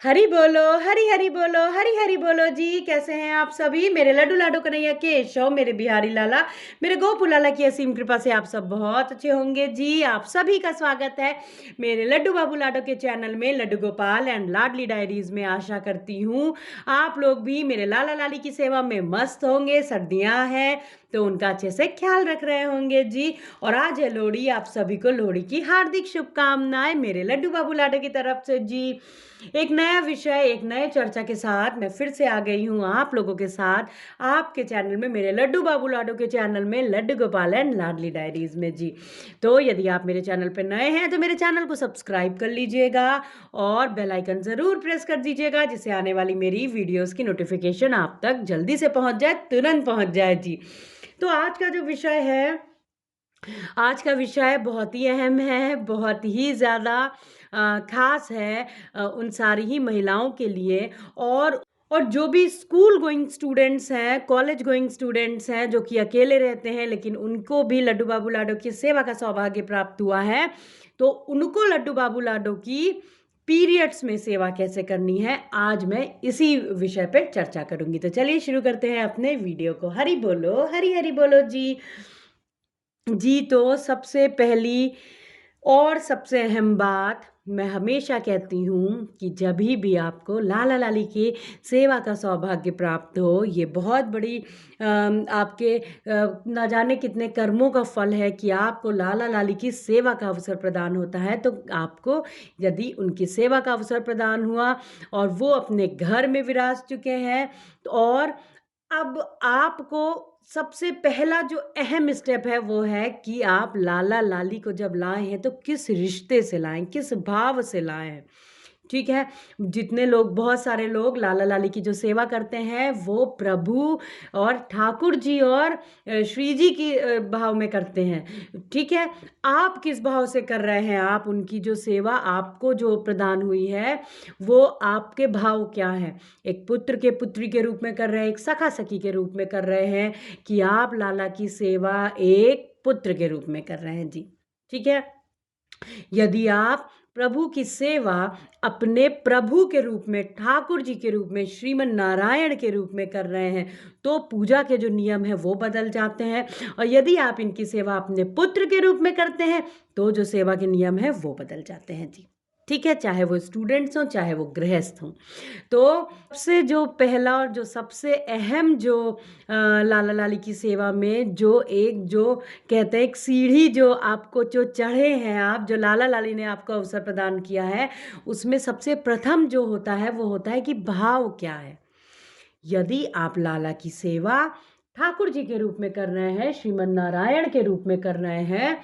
हरि बोलो, हरि हरि बोलो, हरि हरि बोलो जी। कैसे हैं आप सभी? मेरे लड्डू लाडो कन्हैया केशव, मेरे बिहारी लाला, मेरे गोपू लाला की असीम कृपा से आप सब बहुत अच्छे होंगे जी। आप सभी का स्वागत है मेरे लड्डू बाबू लाडो के चैनल में, लड्डू गोपाल एंड लाडली डायरीज में। आशा करती हूँ आप लोग भी मेरे लाला लाली की सेवा में मस्त होंगे। सर्दियाँ हैं तो उनका अच्छे से ख्याल रख रहे होंगे जी। और आज है लोहड़ी, आप सभी को लोहड़ी की हार्दिक शुभकामनाएं मेरे लड्डू बाबू लाडो की तरफ से जी। एक नया विषय, एक नए चर्चा के साथ मैं फिर से आ गई हूँ आप लोगों के साथ, आपके चैनल में, मेरे लड्डू बाबू लाडो के चैनल में, लड्डू गोपाल एंड लाडली डायरीज में जी। तो यदि आप मेरे चैनल पर नए हैं तो मेरे चैनल को सब्सक्राइब कर लीजिएगा और बेल आइकन ज़रूर प्रेस कर दीजिएगा, जिससे आने वाली मेरी वीडियोस की नोटिफिकेशन आप तक जल्दी से पहुंच जाए, तुरंत पहुंच जाए जी। तो आज का विषय बहुत ही अहम है, बहुत ही ज़्यादा ख़ास है उन सारी ही महिलाओं के लिए। और जो भी स्कूल गोइंग स्टूडेंट्स हैं, कॉलेज गोइंग स्टूडेंट्स हैं, जो कि अकेले रहते हैं, लेकिन उनको भी लड्डू बाबू लाडो की सेवा का सौभाग्य प्राप्त हुआ है, तो उनको लड्डू बाबू लाडो की पीरियड्स में सेवा कैसे करनी है, आज मैं इसी विषय पर चर्चा करूँगी। तो चलिए शुरू करते हैं अपने वीडियो को। हरि बोलो, हरि हरि बोलो जी। जी, तो सबसे पहली और सबसे अहम बात मैं हमेशा कहती हूँ कि जभी भी आपको लाला लाली की सेवा का सौभाग्य प्राप्त हो, ये बहुत बड़ी आपके ना जाने कितने कर्मों का फल है कि आपको लाला लाली की सेवा का अवसर प्रदान होता है। तो आपको यदि उनकी सेवा का अवसर प्रदान हुआ और वो अपने घर में विराज चुके हैं, और अब आपको सबसे पहला जो अहम स्टेप है वो है कि आप लाला लाली को जब लाए हैं तो किस रिश्ते से लाएं, किस भाव से लाएं। ठीक है, जितने लोग, बहुत सारे लोग लाला लाली की जो सेवा करते हैं वो प्रभु और ठाकुर जी और श्री जी की भाव में करते हैं। ठीक है, आप किस भाव से कर रहे हैं? आप उनकी जो सेवा आपको जो प्रदान हुई है वो आपके भाव क्या है? एक पुत्र के पुत्री के रूप में कर रहे हैं, एक सखा सखी के रूप में कर रहे हैं, कि आप लाला की सेवा एक पुत्र के रूप में कर रहे हैं जी। ठीक है, यदि आप प्रभु की सेवा अपने प्रभु के रूप में, ठाकुर जी के रूप में, श्रीमन नारायण के रूप में कर रहे हैं, तो पूजा के जो नियम है वो बदल जाते हैं। और यदि आप इनकी सेवा अपने पुत्र के रूप में करते हैं तो जो सेवा के नियम है वो बदल जाते हैं जी। ठीक है, चाहे वो स्टूडेंट्स हों, चाहे वो गृहस्थ हों। तो सबसे जो पहला और जो सबसे अहम जो लाला लाली की सेवा में जो कहते हैं एक सीढ़ी जो आपको जो चढ़े हैं आप, जो लाला लाली ने आपको अवसर प्रदान किया है, उसमें सबसे प्रथम जो होता है वो होता है कि भाव क्या है। यदि आप लाला की सेवा ठाकुर जी के रूप में कर रहे हैं, श्रीमन नारायण के रूप में कर रहे हैं,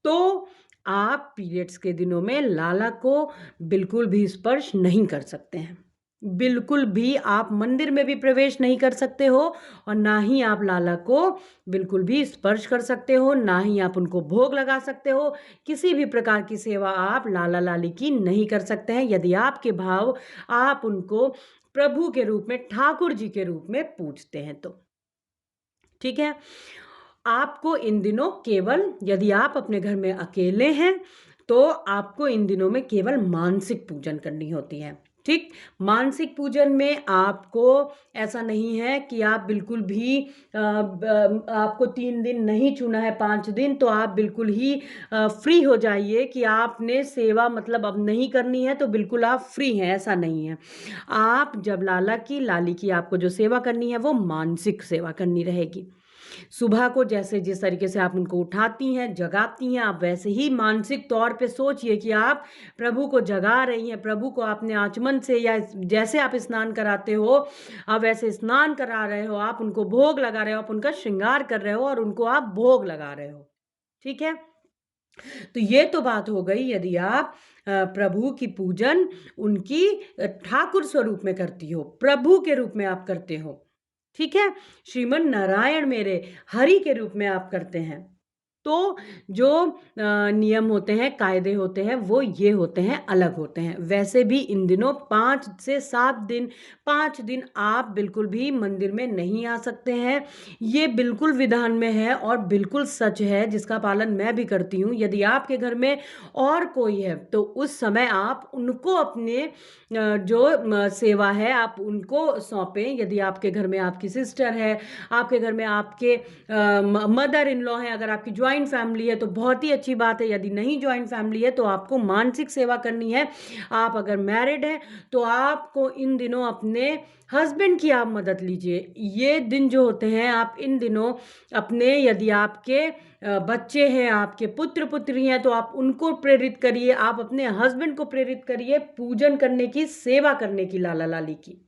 तो आप पीरियड्स के दिनों में लाला को बिल्कुल भी स्पर्श नहीं कर सकते हैं। बिल्कुल भी आप मंदिर में भी प्रवेश नहीं कर सकते हो, और ना ही आप लाला को बिल्कुल भी स्पर्श कर सकते हो, ना ही आप उनको भोग लगा सकते हो। किसी भी प्रकार की सेवा आप लाला लाली की नहीं कर सकते हैं यदि आपके भाव, आप उनको प्रभु के रूप में, ठाकुर जी के रूप में पूजते हैं तो। ठीक है, आपको इन दिनों केवल, यदि आप अपने घर में अकेले हैं तो आपको इन दिनों में केवल मानसिक पूजन करनी होती है। ठीक, मानसिक पूजन में आपको ऐसा नहीं है कि आप बिल्कुल भी आपको 3 दिन नहीं छूना है, 5 दिन, तो आप बिल्कुल ही फ्री हो जाइए कि आपने सेवा मतलब अब नहीं करनी है तो बिल्कुल आप फ्री हैं, ऐसा नहीं है। आप जब लाला की, लाली की आपको जो सेवा करनी है वो मानसिक सेवा करनी रहेगी। सुबह को जैसे जिस तरीके से आप उनको उठाती हैं, जगाती हैं, आप वैसे ही मानसिक तौर पे सोचिए कि आप प्रभु को जगा रही हैं। प्रभु को आपने आचमन से, या जैसे आप स्नान कराते हो, आप वैसे स्नान करा रहे हो, आप उनको भोग लगा रहे हो, आप उनका श्रृंगार कर रहे हो और उनको आप भोग लगा रहे हो। ठीक है, तो ये तो बात हो गई यदि आप प्रभु की पूजन उनकी ठाकुर स्वरूप में करती हो, प्रभु के रूप में आप करते हो। ठीक है, श्रीमन नारायण मेरे हरि के रूप में आप करते हैं। तो जो नियम होते हैं, कायदे होते हैं, वो ये होते हैं, अलग होते हैं। वैसे भी इन दिनों 5 से 7 दिन, 5 दिन आप बिल्कुल भी मंदिर में नहीं आ सकते हैं। ये बिल्कुल विधान में है और बिल्कुल सच है, जिसका पालन मैं भी करती हूँ। यदि आपके घर में और कोई है, तो उस समय आप उनको अपने जो सेवा है, आप उनको सौंपें। यदि आपके घर में आपकी सिस्टर है, आपके घर में आपके मदर इन लॉ हैं, अगर आपकी जॉइंट फैमिली है तो बहुत ही अच्छी बात है। यदि नहीं जॉइंट फैमिली है तो आपको मानसिक सेवा करनी है। आप अगर मैरिड हैं तो आपको इन दिनों अपने हस्बैंड की आप मदद लीजिए। ये दिन जो होते हैं, आप इन दिनों अपने, यदि आपके बच्चे हैं, आपके पुत्र पुत्री हैं, तो आप उनको प्रेरित करिए, आप अपने हस्बैंड को प्रेरित करिए पूजन करने की, सेवा करने की लाला लाली की।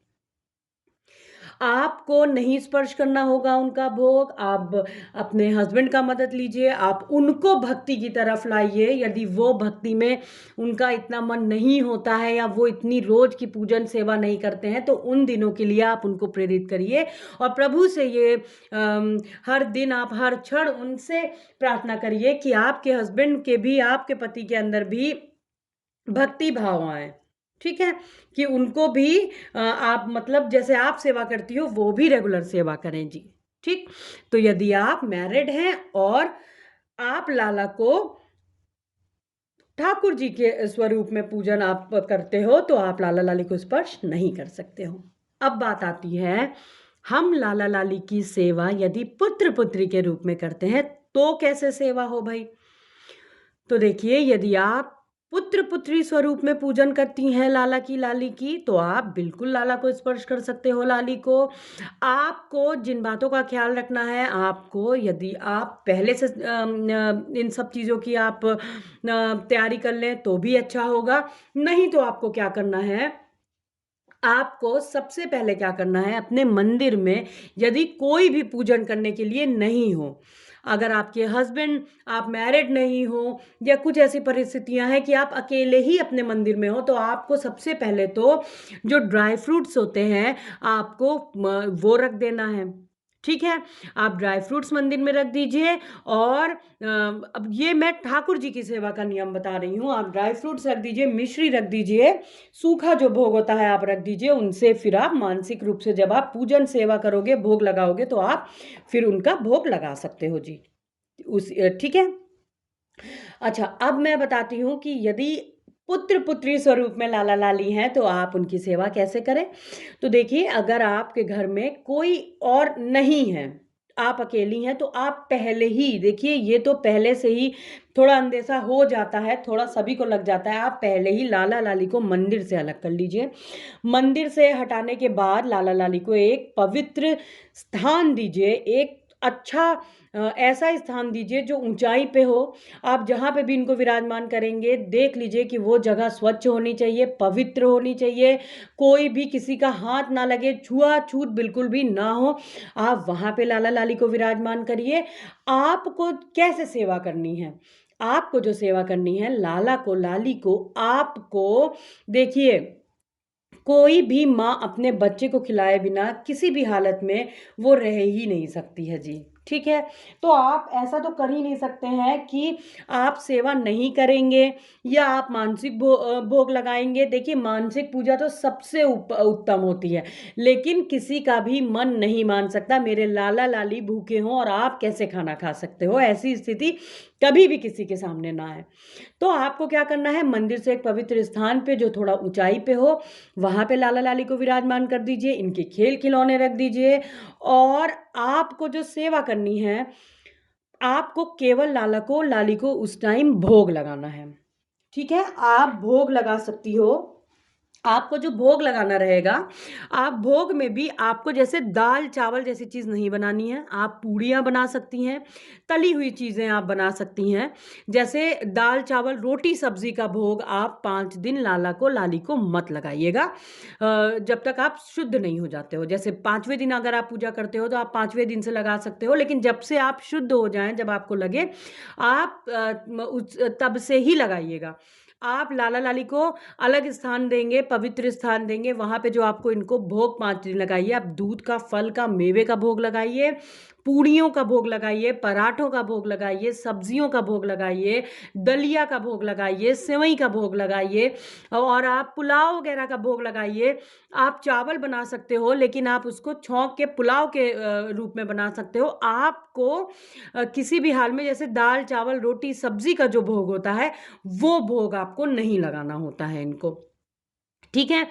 आपको नहीं स्पर्श करना होगा उनका भोग, आप अपने हस्बैंड का मदद लीजिए, आप उनको भक्ति की तरफ लाइए। यदि वो भक्ति में उनका इतना मन नहीं होता है या वो इतनी रोज की पूजन सेवा नहीं करते हैं, तो उन दिनों के लिए आप उनको प्रेरित करिए और प्रभु से ये हर दिन, आप हर क्षण उनसे प्रार्थना करिए कि आपके हस्बैंड के भी, आपके पति के अंदर भी भक्ति भाव आए। ठीक है? कि उनको भी आप, मतलब जैसे आप सेवा करती हो, वो भी रेगुलर सेवा करें जी। ठीक? तो यदि आप मैरिड हैं और आप लाला को ठाकुर जी के स्वरूप में पूजन आप करते हो, तो आप लाला लाली को स्पर्श नहीं कर सकते हो। अब बात आती है, हम लाला लाली की सेवा यदि पुत्र पुत्री के रूप में करते हैं, तो कैसे सेवा हो भाई? तो देखिए, यदि आप पुत्र पुत्री स्वरूप में पूजन करती हैं लाला की, लाली की, तो आप बिल्कुल लाला को स्पर्श कर सकते हो, लाली को। आपको जिन बातों का ख्याल रखना है, आपको, यदि आप पहले से इन सब चीज़ों की आप तैयारी कर लें तो भी अच्छा होगा। नहीं तो आपको क्या करना है, आपको सबसे पहले क्या करना है, अपने मंदिर में यदि कोई भी पूजन करने के लिए नहीं हो, अगर आपके हस्बैंड, आप मैरिड नहीं हो, या कुछ ऐसी परिस्थितियां हैं कि आप अकेले ही अपने मंदिर में हो, तो आपको सबसे पहले तो जो ड्राई फ्रूट्स होते हैं, आपको वो रख देना है। ठीक है? आप ड्राई फ्रूट्स मंदिर में रख दीजिए। और अब ये मैं ठाकुर जी की सेवा का नियम बता रही हूँ। आप ड्राई फ्रूट्स रख दीजिए, मिश्री रख दीजिए, सूखा जो भोग होता है आप रख दीजिए। उनसे फिर आप मानसिक रूप से जब आप पूजन सेवा करोगे, भोग लगाओगे, तो आप फिर उनका भोग लगा सकते हो जी। ठीक है? अच्छा, अब मैं बताती हूँ कि यदि पुत्र पुत्री स्वरूप में लाला लाली हैं, तो आप उनकी सेवा कैसे करें। तो देखिए, अगर आपके घर में कोई और नहीं है, आप अकेली हैं, तो आप पहले ही देखिए, ये तो पहले से ही थोड़ा अंदेशा हो जाता है, थोड़ा सभी को लग जाता है। आप पहले ही लाला लाली को मंदिर से अलग कर लीजिए। मंदिर से हटाने के बाद लाला लाली को एक पवित्र स्थान दीजिए, एक अच्छा ऐसा स्थान दीजिए जो ऊंचाई पे हो। आप जहाँ पे भी इनको विराजमान करेंगे, देख लीजिए कि वो जगह स्वच्छ होनी चाहिए, पवित्र होनी चाहिए, कोई भी किसी का हाथ ना लगे, छुआ-छूत बिल्कुल भी ना हो। आप वहाँ पे लाला लाली को विराजमान करिए। आपको कैसे सेवा करनी है? आपको जो सेवा करनी है, लाला को, लाली को, आपको देखिए, कोई भी माँ अपने बच्चे को खिलाए बिना किसी भी हालत में वो रह ही नहीं सकती है जी। ठीक है? तो आप ऐसा तो कर ही नहीं सकते हैं कि आप सेवा नहीं करेंगे या आप मानसिक भोग लगाएँगे। देखिए, मानसिक पूजा तो सबसे उत्तम होती है, लेकिन किसी का भी मन नहीं मान सकता। मेरे लाला-लाली भूखे हों और आप कैसे खाना खा सकते हो? ऐसी स्थिति कभी भी किसी के सामने ना आए। तो आपको क्या करना है, मंदिर से एक पवित्र स्थान पे जो थोड़ा ऊंचाई पे हो, वहाँ पे लाला लाली को विराजमान कर दीजिए, इनके खेल खिलौने रख दीजिए। और आपको जो सेवा करनी है, आपको केवल लाला को, लाली को उस टाइम भोग लगाना है। ठीक है? आप भोग लगा सकती हो। आपको जो भोग लगाना रहेगा, आप भोग में भी आपको जैसे दाल-चावल जैसी चीज़ नहीं बनानी है, आप पूड़ियाँ बना सकती हैं, तली हुई चीज़ें आप बना सकती हैं। जैसे दाल-चावल, रोटी-सब्ज़ी का भोग आप 5 दिन लाला को, लाली को मत लगाइएगा जब तक आप शुद्ध नहीं हो जाते हो। जैसे 5वें दिन अगर आप पूजा करते हो, तो आप 5वें दिन से लगा सकते हो, लेकिन जब से आप शुद्ध हो जाएँ, जब आपको लगे, आप तब से ही लगाइएगा। आप लाला-लाली को अलग स्थान देंगे, पवित्र स्थान देंगे, वहाँ पे जो आपको इनको भोग 5 दिन लगाइए। आप दूध का, फल का, मेवे का भोग लगाइए, पूड़ियों का भोग लगाइए, पराठों का भोग लगाइए, सब्जियों का भोग लगाइए, दलिया का भोग लगाइए, सेवई का भोग लगाइए और आप पुलाव वगैरह का भोग लगाइए। आप चावल बना सकते हो, लेकिन आप उसको छौंक के पुलाव के रूप में बना सकते हो। आपको किसी भी हाल में जैसे दाल, चावल, रोटी, सब्जी का जो भोग होता है, वो भोग आपको नहीं लगाना होता है इनको। ठीक है?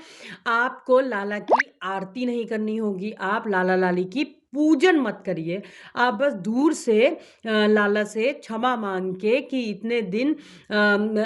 आपको लाला की आरती नहीं करनी होगी, आप लाला-लाली की पूजन मत करिए। आप बस दूर से लाला से क्षमा माँग के कि इतने दिन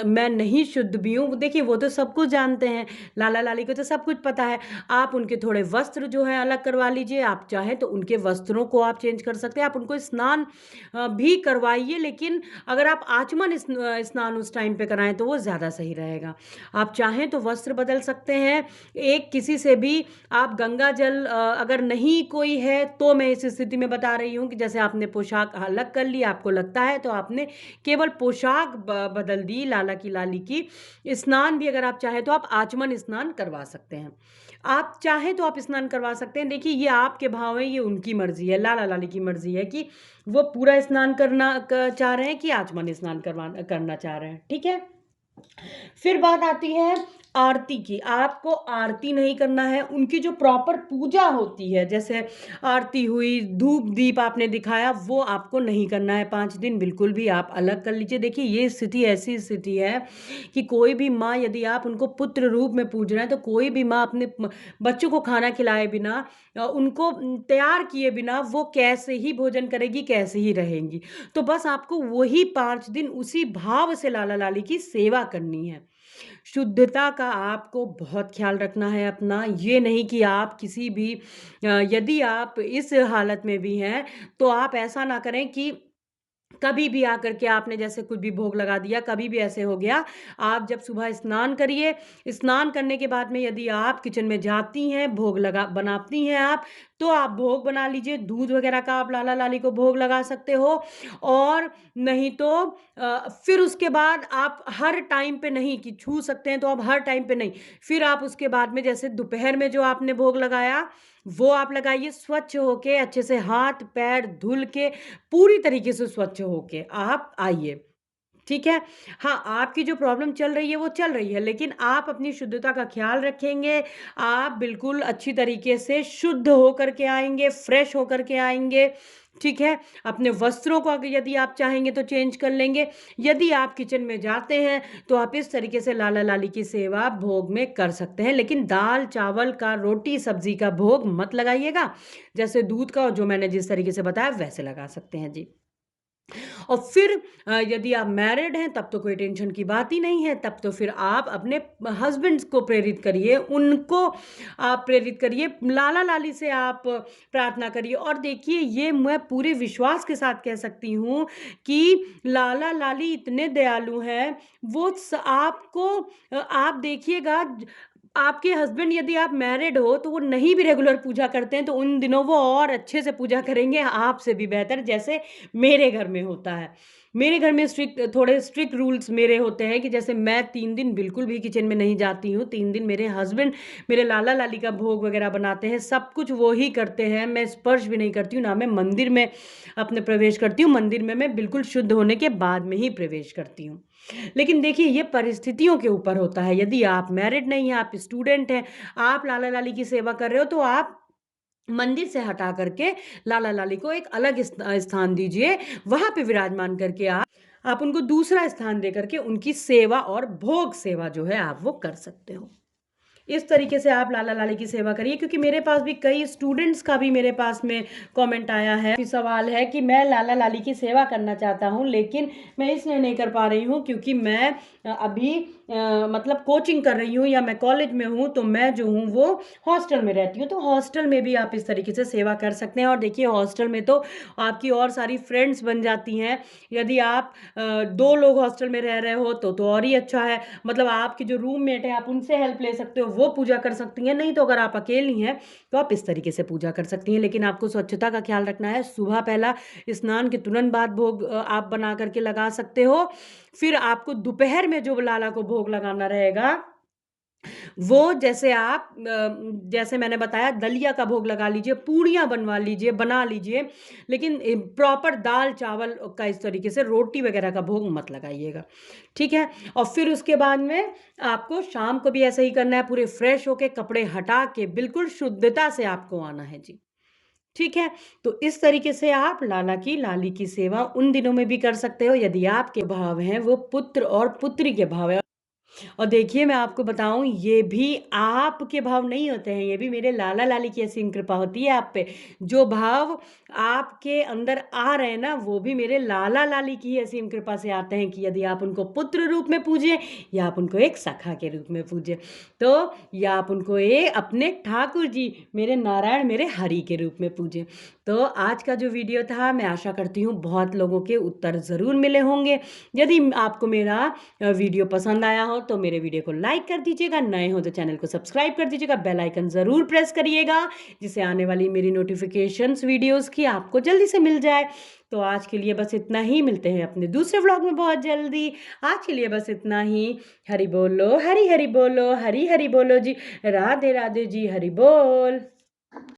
मैं नहीं शुद्ध भी हूँ। देखिए वो तो सब कुछ जानते हैं, लाला-लाली को तो सब कुछ पता है। आप उनके थोड़े वस्त्र जो हैं अलग करवा लीजिए, आप चाहें तो उनके वस्त्रों को आप चेंज कर सकते हैं। आप उनको स्नान भी करवाइए, लेकिन अगर आप आचमन स्नान उस टाइम पे कराएँ तो वो ज़्यादा सही रहेगा। आप चाहें तो वस्त्र बदल सकते हैं, एक किसी से भी आप गंगा जल अगर नहीं कोई है तो मैं इस स्थिति में बता रही हूँ कि जैसे आपने पोशाक अलग कर ली, आपको लगता है तो आपने केवल पोशाक बदल दी लाला की लाली की। स्नान भी अगर आप चाहें तो आप आचमन स्नान करवा सकते हैं। आप चाहें तो आप स्नान करवा सकते हैं। देखिए ये आपके भाव हैं, ये उनकी मर्ज़ी है, लाला लाली की मर्ज़ी है कि वो पूरा स्नान करना चाह रहे हैं कि आचमन स्नान करना चाह रहे हैं। ठीक है? फिर बात आती है आरती की। आपको आरती नहीं करना है, उनकी जो प्रॉपर पूजा होती है, जैसे आरती हुई, धूप-दीप आपने दिखाया, वो आपको नहीं करना है 5 दिन, बिल्कुल भी आप अलग कर लीजिए। देखिए, ये स्थिति ऐसी स्थिति है कि कोई भी माँ यदि आप उनको पुत्र रूप में पूज रहे हैं, तो कोई भी माँ अपने बच्चों को खाना खिलाए बिना उनको तैयार किए बिना वो कैसे ही भोजन करेगी, कैसे ही रहेंगी। तो बस आपको वही 5 दिन उसी भाव से लाला-लाली की सेवा करनी है। शुद्धता का आपको बहुत ख़्याल रखना है अपना, ये नहीं कि आप किसी भी यदि आप इस हालत में भी हैं, तो आप ऐसा ना करें कि कभी भी आकर के आपने जैसे कुछ भी भोग लगा दिया, कभी भी ऐसे हो गया, आप जब सुबह स्नान करिए, स्नान करने के बाद में यदि आप किचन में जाती हैं, भोग लगा बनाती हैं आप, तो आप भोग बना लीजिए, दूध वगैरह का आप लाला-लाली को भोग लगा सकते हो और नहीं तो फिर उसके बाद आप हर टाइम पे नहीं कि छू सकते हैं, तो आप हर टाइम पे नहीं, फिर आप उसके बाद में जैसे दोपहर में जो आपने भोग लगाया, वो आप लगाइए स्वच्छ होके, अच्छे से हाथ-पैर धुल के पूरी तरीके से स्वच्छ होके आप आइए, ठीक है? हाँ, आपकी जो प्रॉब्लम चल रही है वो चल रही है, लेकिन आप अपनी शुद्धता का ख़्याल रखेंगे, आप बिल्कुल अच्छी तरीके से शुद्ध होकर के आएँगे, फ्रेश होकर के आएँगे, ठीक है? अपने वस्त्रों को अगर यदि आप चाहेंगे तो चेंज कर लेंगे, यदि आप किचन में जाते हैं, तो आप इस तरीके से लाला-लाली की सेवा भोग में कर सकते हैं, लेकिन दाल, चावल का, रोटी, सब्ज़ी का भोग मत लगाइएगा, जैसे दूध का जो मैंने जिस तरीके से बताया वैसे लगा सकते हैं। जी। और फिर यदि आप मैरिड हैं तब तो कोई टेंशन की बात ही नहीं है, तब तो फिर आप अपने हस्बैंड्स को प्रेरित करिए, उनको आप प्रेरित करिए, लाला-लाली से आप प्रार्थना करिए और देखिए ये मैं पूरे विश्वास के साथ कह सकती हूँ कि लाला-लाली इतने दयालु हैं, वो आपको आप देखिएगा आपके हस्बैंड यदि आप मैरिड हो तो वो नहीं भी रेगुलर पूजा करते हैं तो उन दिनों वो और अच्छे से पूजा करेंगे आपसे भी बेहतर जैसे मेरे घर में होता है। मेरे घर में थोड़े स्ट्रिक्ट रूल्स मेरे होते हैं कि जैसे मैं 3 दिन बिल्कुल भी किचन में नहीं जाती हूँ, 3 दिन मेरे हस्बैंड मेरे लाला-लाली का भोग वगैरह बनाते हैं, सब कुछ वो ही करते हैं, मैं स्पर्श भी नहीं करती हूँ, ना मैं मंदिर में अपने प्रवेश करती हूँ, मंदिर में मैं बिल्कुल शुद्ध होने के बाद में ही प्रवेश करती हूँ। लेकिन देखिए ये परिस्थितियों के ऊपर होता है, यदि आप मैरिड नहीं हैं, आप स्टूडेंट हैं, आप लाला-लाली की सेवा कर रहे हो तो आप मंदिर से हटा करके लाला-लाली को एक अलग स्थान दीजिए, वहाँ पे विराजमान करके आप उनको दूसरा स्थान दे करके उनकी सेवा और भोग सेवा जो है आप वो कर सकते हो। इस तरीके से आप लाला-लाली की सेवा करिए क्योंकि मेरे पास भी कई स्टूडेंट्स का भी मेरे पास में कमेंट आया है, सवाल है कि मैं लाला-लाली की सेवा करना चाहता हूँ लेकिन मैं इसलिए नहीं कर पा रही हूँ क्योंकि मैं अभी मतलब कोचिंग कर रही हूँ या मैं कॉलेज में हूँ तो मैं जो हूँ वो हॉस्टल में रहती हूँ। तो हॉस्टल में भी आप इस तरीके से सेवा कर सकते हैं और देखिए हॉस्टल में तो आपकी और सारी फ्रेंड्स बन जाती हैं। यदि आप 2 लोग हॉस्टल में रह रहे हो तो और ही अच्छा है। मतलब आपके जो रूममेट है आप उनसे हेल्प ले सकते हो, वो पूजा कर सकती हैं, नहीं तो अगर आप अकेली हैं तो आप इस तरीके से पूजा कर सकती हैं। लेकिन आपको स्वच्छता का ख्याल रखना है। सुबह पहला स्नान के तुरंत बाद भोग आप बना करके लगा सकते हो। फिर आपको दोपहर में जो लाला को भोग लगाना रहेगा, वो जैसे आप जैसे मैंने बताया, दलिया का भोग लगा लीजिए, पूड़ियाँ बनवा लीजिए, बना लीजिए, लेकिन प्रॉपर दाल-चावल का इस तरीके से रोटी वगैरह का भोग मत लगाइएगा, ठीक है? और फिर उसके बाद में आपको शाम को भी ऐसा ही करना है, पूरे फ्रेश होके, कपड़े हटा के, बिल्कुल शुद्धता से आपको आना है जी, ठीक है? तो इस तरीके से आप लाला की, लाली की सेवा उन दिनों में भी कर सकते हो यदि आपके भाव हैं वो पुत्र और पुत्री के भाव हैं। और देखिए, मैं आपको बताऊँ, ये भी आपके भाव नहीं होते हैं, ये भी मेरे लाला-लाली की असीम कृपा होती है आप पे। जो भाव आपके अंदर आ रहे हैं ना, वो भी मेरे लाला-लाली की ही असीम कृपा से आते हैं कि यदि आप उनको पुत्र रूप में पूजें या आप उनको एक सखा के रूप में पूजें। तो या आप उनको अपने ठाकुर जी, मेरे नारायण, मेरे हरि के रूप में पूजें। तो आज का जो वीडियो था, मैं आशा करती हूँ बहुत लोगों के उत्तर ज़रूर मिले होंगे। यदि आपको मेरा वीडियो पसंद आया हो तो मेरे वीडियो को लाइक कर दीजिएगा, नए हो तो चैनल को सब्सक्राइब कर दीजिएगा, बेल आइकन ज़रूर प्रेस करिएगा, जिससे आने वाली मेरी नोटिफिकेशंस वीडियोस की आपको जल्दी से मिल जाए। तो आज के लिए बस इतना ही, मिलते हैं अपने दूसरे व्लॉग में बहुत जल्दी। आज के लिए बस इतना ही। हरि बोलो, हरि हरि बोलो, हरि हरि बोलो जी, राधे राधे जी, हरि बोल।